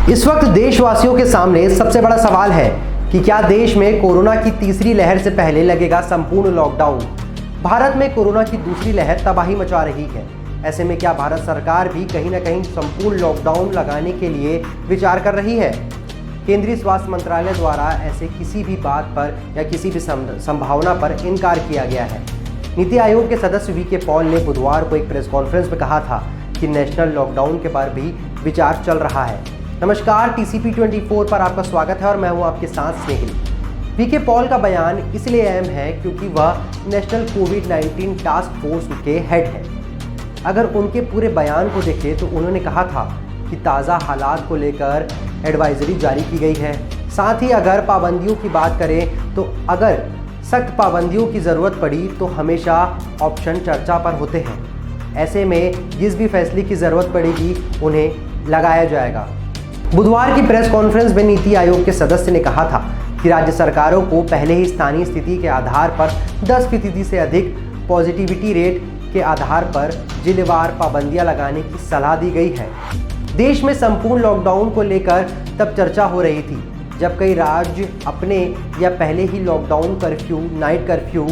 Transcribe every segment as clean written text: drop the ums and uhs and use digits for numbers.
इस वक्त देशवासियों के सामने सबसे बड़ा सवाल है कि क्या देश में कोरोना की तीसरी लहर से पहले लगेगा संपूर्ण लॉकडाउन। भारत में कोरोना की दूसरी लहर तबाही मचा रही है। ऐसे में क्या भारत सरकार भी कहीं ना कहीं संपूर्ण लॉकडाउन लगाने के लिए विचार कर रही है? केंद्रीय स्वास्थ्य मंत्रालय द्वारा ऐसे किसी भी बात पर या किसी भी संभावना पर इनकार किया गया है। नीति आयोग के सदस्य वी के पॉल ने बुधवार को एक प्रेस कॉन्फ्रेंस में कहा था कि नेशनल लॉकडाउन के पर भी विचार चल रहा है। नमस्कार, TCP 24 पर आपका स्वागत है और मैं हूं आपके साथ स्नेहिल। वी के पॉल का बयान इसलिए अहम है क्योंकि वह नेशनल कोविड-19 टास्क फोर्स के हेड है। अगर उनके पूरे बयान को देखें तो उन्होंने कहा था कि ताज़ा हालात को लेकर एडवाइजरी जारी की गई है। साथ ही अगर पाबंदियों की बात करें तो अगर सख्त पाबंदियों की ज़रूरत पड़ी तो हमेशा ऑप्शन चर्चा पर होते हैं। ऐसे में जिस भी फैसले की ज़रूरत पड़ेगी उन्हें लगाया जाएगा। बुधवार की प्रेस कॉन्फ्रेंस में नीति आयोग के सदस्य ने कहा था कि राज्य सरकारों को पहले ही स्थानीय स्थिति के आधार पर 10% से अधिक पॉजिटिविटी रेट के आधार पर जिलेवार पाबंदियां लगाने की सलाह दी गई है। देश में संपूर्ण लॉकडाउन को लेकर तब चर्चा हो रही थी जब कई राज्य अपने या पहले ही lockdown curfew, night curfew,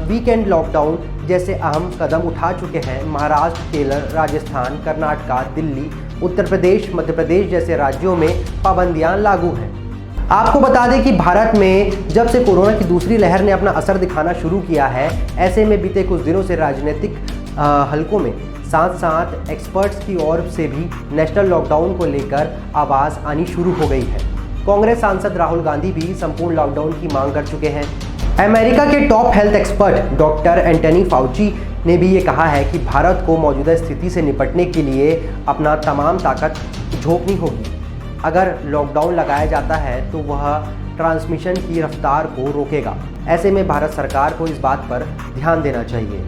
weekend lockdown जैसे अहम कदम उठा चुके हैं। महाराष्ट्र, केरल, राजस्थान, कर्नाटका, दिल्ली, उत्तर प्रदेश, मध्य प्रदेश जैसे राज्यों में पाबंदियां लागू हैं। आपको बता दें कि भारत में जब से कोरोना की दूसरी लहर ने अपना असर दिखाना शुरू किया है, ऐसे में बीते कुछ दिनों से राजनीतिक हलकों में साथ साथ एक्सपर्ट्स की ओर से भी नेशनल लॉकडाउन को लेकर आवाज़ आनी शुरू हो गई है। कांग्रेस सांसद राहुल गांधी भी संपूर्ण लॉकडाउन की मांग कर चुके हैं। अमेरिका के top health expert doctor Anthony Fauci ने भी ये कहा है कि भारत को मौजूदा स्थिति से निपटने के लिए अपना तमाम ताकत झोंकनी होगी। अगर लॉकडाउन लगाया जाता है तो वह ट्रांसमिशन की रफ्तार को रोकेगा। ऐसे में भारत सरकार को इस बात पर ध्यान देना चाहिए।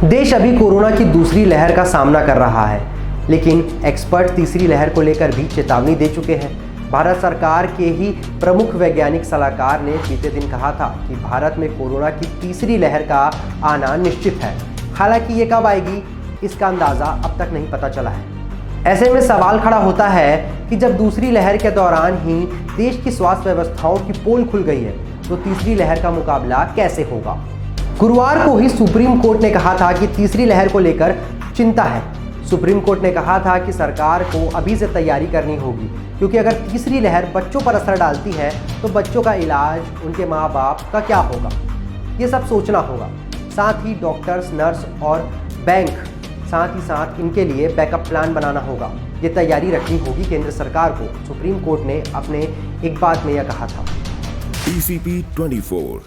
देश अभी कोरोना की दूसरी लहर का सामना कर रहा है, लेकिन एक्सपर्ट तीसरी लहर को लेकर भी चेतावनी दे चुके हैं। भारत सरकार के ही प्रमुख वैज्ञानिक सलाहकार ने बीते दिन कहा था कि भारत में कोरोना की तीसरी लहर का आना निश्चित है। हालांकि ये कब आएगी इसका अंदाज़ा अब तक नहीं पता चला है। ऐसे में सवाल खड़ा होता है कि जब दूसरी लहर के दौरान ही देश की स्वास्थ्य व्यवस्थाओं की पोल खुल गई है तो तीसरी लहर का मुकाबला कैसे होगा? गुरुवार को ही सुप्रीम कोर्ट ने कहा था कि तीसरी लहर को लेकर चिंता है। सुप्रीम कोर्ट ने कहा था कि सरकार को अभी से तैयारी करनी होगी क्योंकि अगर तीसरी लहर बच्चों पर असर डालती है तो बच्चों का इलाज, उनके माँ बाप का क्या होगा, ये सब सोचना होगा। साथ ही डॉक्टर्स, नर्स और बैंक, साथ ही साथ इनके लिए बैकअप प्लान बनाना होगा। ये तैयारी रखनी होगी केंद्र सरकार को। सुप्रीम कोर्ट ने अपने एक बात में यह कहा था। TCP 24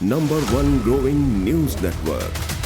number 1 growing news network.